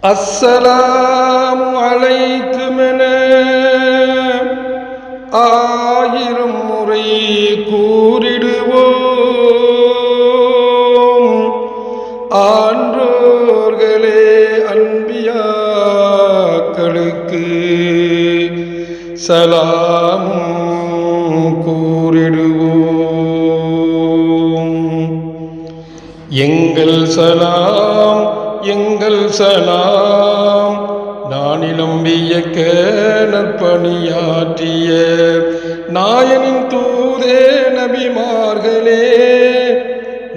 அஸ்ஸலாமு அலைக்கும் என ஆயிரம் முறை கூறிடுவோம். ஆன்றோர்களே அன்பியாக்களுக்கு சலாமும் கூறிடுவோம். எங்கள் சலாம் எங்கள் சலாம் நானிலம்பிய நற்பணியாற்றிய நாயனின் தூதே நபிமார்களே,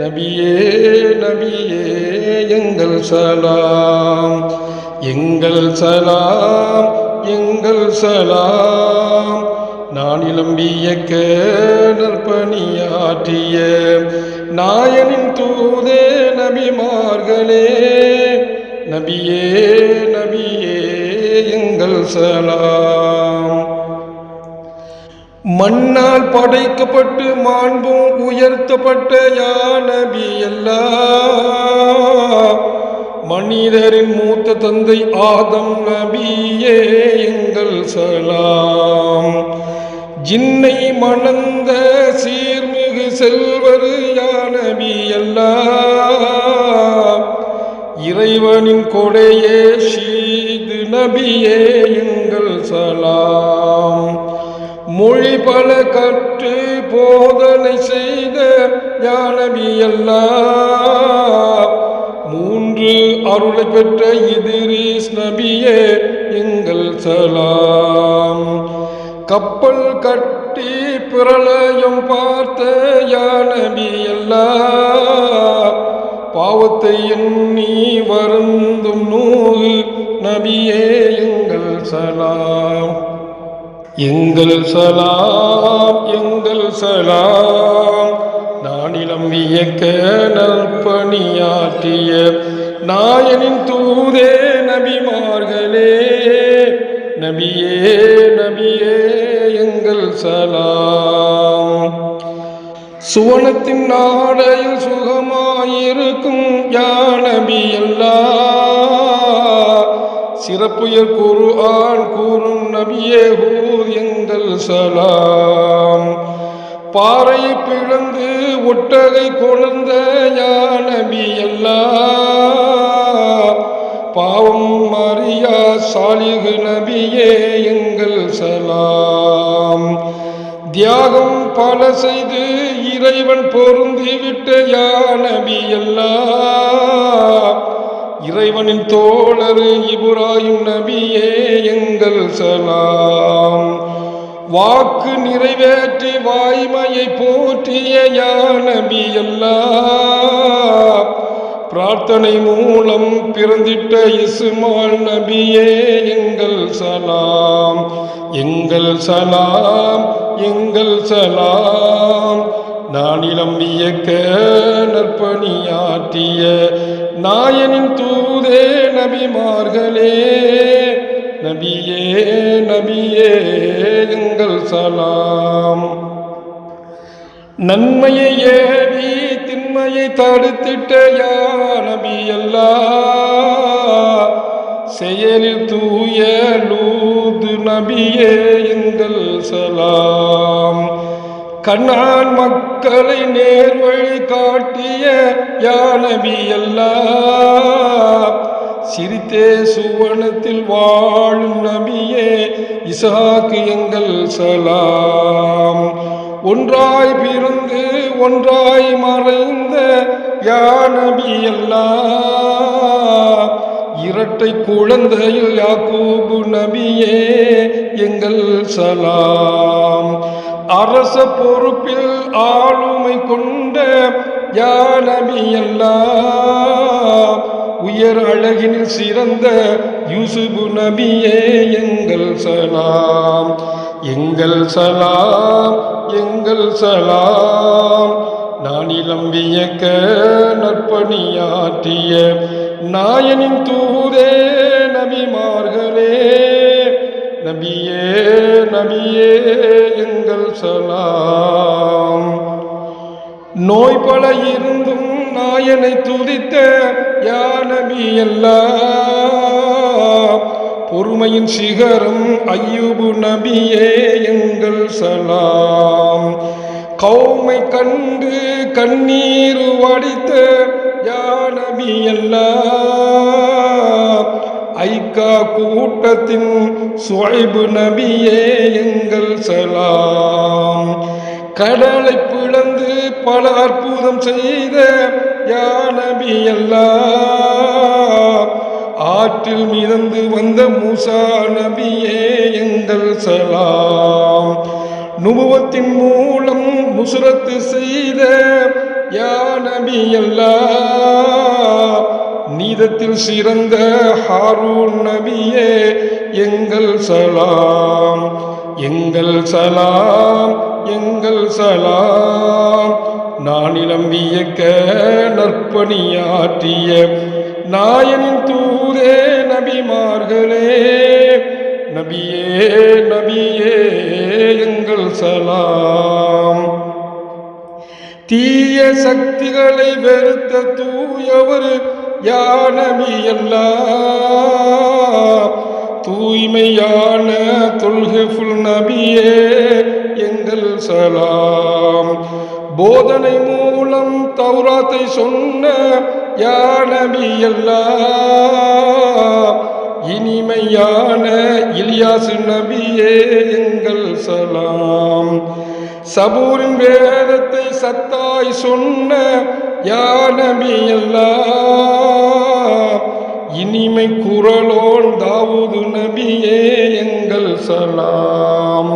நபியே நபியே எங்கள் சலாம் எங்கள் சலாம் எங்கள் சலாம் நானிலம்பிய நற்பணியாற்றிய நாயனின் தூதே நபிமார்களே, நபியே நபியே எங்கள் சலாம். மண்ணால் படைக்கப்பட்டு மாண்பும் உயர்த்தப்பட்ட யா நபி அல்லாஹ், மனிதரின் மூத்த தந்தை ஆதம் நபியே எங்கள் சலாம். ஜின்னை மணந்த சீர்மிகு செல்வர் யா நபி அல்லாஹ், இறைவனின் கொடையே ஷீது நபியே எங்கள் சலாம். மொழி பல கற்று போதனை செய்த யா நபி அல்லாஹ், மூன்று அருளை பெற்ற இத்ரீஸ் நபியே எங்கள் சலாம். கப்பல் கட்டி பிரளயம் பார்த்த யா நபி அல்லாஹ், பாவத்தை எண்ணி வருந்தும் நூறு நபியே எங்கள் சலாம். எங்கள் சலாம் எங்கள் சலாம் நானிலம் வியக்க நற்பணியாற்றிய நாயனின் தூதே நபிமார்களே, நபியே நபியே எங்கள் சலாம். சுவனத்தின் நாடையில் சுகமாயிருக்கும் யா நபி அல்லாஹ், சிறப்புயர் குர்ஆன் கூறும் நபியே ஹூத் எங்கள் சலாம். பாறை பிளந்து ஒட்டகை கொழுந்த யா நபி அல்லாஹ், பாவம் மரியா சாலிஹ் நபியே எங்கள் சலாம். தியாகம் பல செய்து இறைவன் பொருந்திவிட்ட யா நபி அல்லாஹ், இறைவனின் தோழர் இப்ராஹிம் நபியே எங்கள் சலாம். வாக்கு நிறைவேற்றி வாய்மையை போற்றிய யா நபி அல்லாஹ், பிரார்த்தனை மூலம் பிறந்திட்ட இஸ்மால் நபியே எங்கள் சலாம். எங்கள் சலாம் எங்கள் சலாம் நானிலம் வியக்க நற்பணியாற்றிய நாயனின் தூதே நபிமார்களே, நபியே நபியே எங்கள் சலாம். நன்மையை ஏவி தின்மையை தடுத்திட்ட யா நபி அல்லாஹ், செயலில் தூய லூத் நபியே எங்கள் சலாம். கண்ணான் மக்களை நேர்வழி காட்டிய யா நபி அல்லாஹ், சிரித்தே சுவனத்தில் வாழும் நபியே இஸ்ஹாக் எங்கள் சலாம். ஒன்றாய் பிறந்து ஒன்றாய் மறைந்த யா நபி அல்லாஹ், இரட்டை குழந்தையில் யாக்கூபு நபியே எங்கள் சலாம். அரச பொறுப்பில் ஆளுமை கொண்ட யா நபி அல்லாஹ், உயர் அழகினில் சிறந்த யூசுப் நபியே எங்கள் சலாம். எங்கள் சலாம் எங்கள் சலாம் நானிலம் வியக்க நற்பணியாற்றிய நாயனின் தூதே நபிமார்களே, நபியே நபியே எங்கள் சலாம். நோய் பல இருந்தும் நாயனை துதித்த யா நபி அல்லாஹ், பொறுமையின் சிகரம் ஐயூபு நபியே எங்கள் சலாம். கௌமை கண்டு கண்ணீர் வடித்த யா நபி அல்லாஹ், ஐக்கா கூட்டத்தின் சுஐபு நபியே எங்கள் சலாம். கடலை பிளந்து பல அற்புதம் செய்த யா நபி அல்லாஹ், ஆற்றில் மிதந்து வந்த மூசா நபியே எங்கள் சலாம். நுபுவத்தின் மூலம் நுஸ்ரத்து செய்த யா நபி அல்லாஹ், நீதத்தில் சிறந்த ஹாரூன் நபியே எங்கள் சலாம். எங்கள் சலாம், எங்கள் சலாம். நானிலம் வியக்க நற்பணியாற்றிய நாயனின் தூதே நபிமார்களே, நபியே நபியே எங்கள் சலாம். தீய சக்திகளை வெறுத்த தூயவர் யா நபி அல்லாஹ், தூய்மையான தொல்ஹிஃபுல் நபியே எங்கள் சலாம். போதனை மூலம் தௌராத்தை சொன்ன யா நபி அல்லாஹ், இனிமையான இலியாஸ் நபியே எங்கள் சலாம். சபூரின் வேதத்தை சத்தாய் சொன்ன யா நபி அல்லாஹ், இனிமை குரலோன் தாவூது நபியே எங்கள் சலாம்.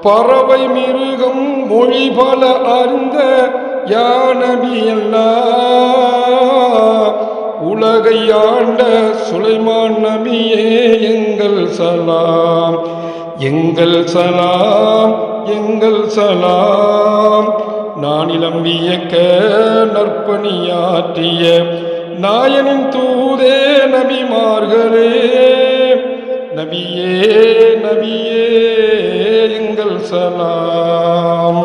பறவை மிருகம் மொழி பல அறிந்த யா நபி அல்லாஹ், உலகை ஆண்ட சுலைமான் நபியே எங்கள் சலாம். எங்கள் சலாம், எங்கள் சலாம். நானிலம் வியக்க நற்பணியாற்றிய நாயனின் தூதே நபிமார்களே, நபியே நபியே எங்கள் சலாம்.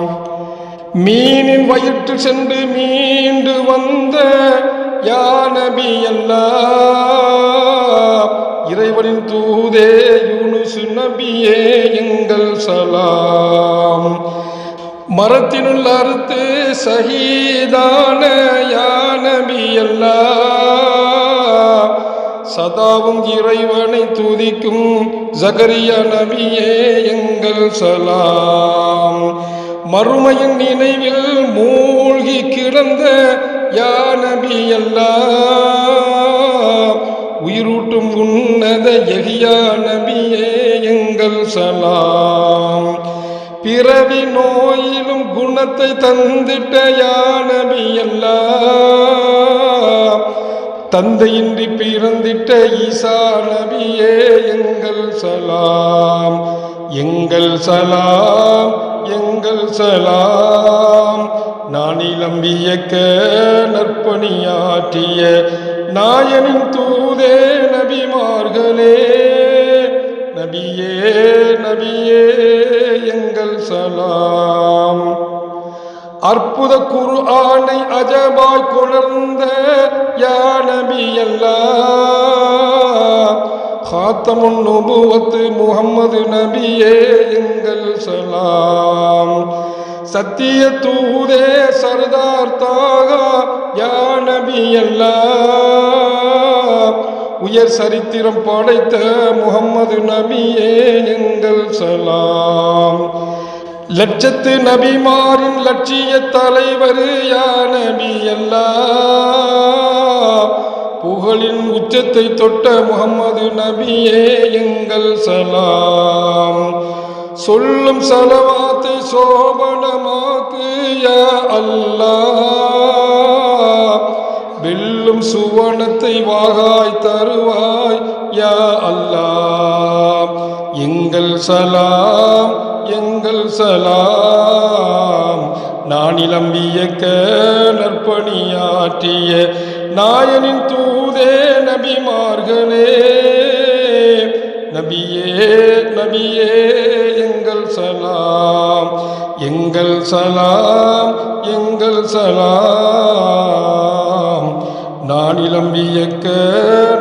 மீனின் வயிற்று சென்று மீண்டு வந்த யா நபி அல்லாஹ், இறைவனின் தூதே யூனுஸ் நபியே எங்கள் சலாம். மரத்தினுள் அறுத்து ஷஹீதான யா நபி அல்லாஹ், சதாவும் இறைவனை துதிக்கும் ஜகரியா நபியே எங்கள் சலாம். மறுமையின் நினைவில் மூழ்கி கிடந்த யா நபி அல்லாஹ், உயிரூட்டும் உன்னத யஹ்யா நபியே எங்கள் சலாம். பிறவி நோயிலும் குணத்தை தந்திட்ட யா நபி அல்லாஹ், தந்தையின்றி பிறந்திட்ட ஈசா நபியே எங்கள் சலாம். எங்கள் சலாம், எங்கள் சலாம். நானிலம் வியக்க நற்பணியாற்றிய நாயனின் தூதே நபிமார்களே, நபியே நபியே எங்கள் சலாம். அற்புத குர்ஆனை அஜபாய் கொணர்ந்த யா நபி அல்லாஹ், காத்தமுன் நுபுவத்து முஹம்மது நபியே எங்கள் சலாம். சத்திய தூதே சர்தார் தாகா யா நபி அல்லாஹ், உயர் சரித்திரம் படைத்த முஹம்மது நபியே எங்கள் சலாம். லட்சத்து நபிமாரின் லட்சிய தலைவர் யா நபி அல்லாஹ், புகழின் உச்சத்தை தொட்ட முஹம்மது நபியே எங்கள் சலாம். சொல்லும் சலவாத்தை சோபனமாக்கு யா அல்லாஹ், வெல்லும் சுவனத்தை வாகாய் தருவாய் யா அல்லாஹ். எங்கள் சலாம், எங்கள் சலாம். நானிலம் வியக்க நற்பணியாற்றிய நாயனின் தூதே நபிமார்களே, நபியே நபியே எங்கள் சலாம். எங்கள் சலாம், எங்கள் சலாம். நானிலம் வியக்க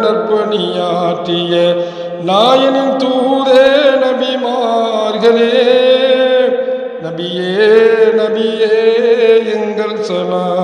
நற்பணியாற்றிய நாயனின் தூதே நபிமார்களே நபியே நபியே எங்கள் சலாம்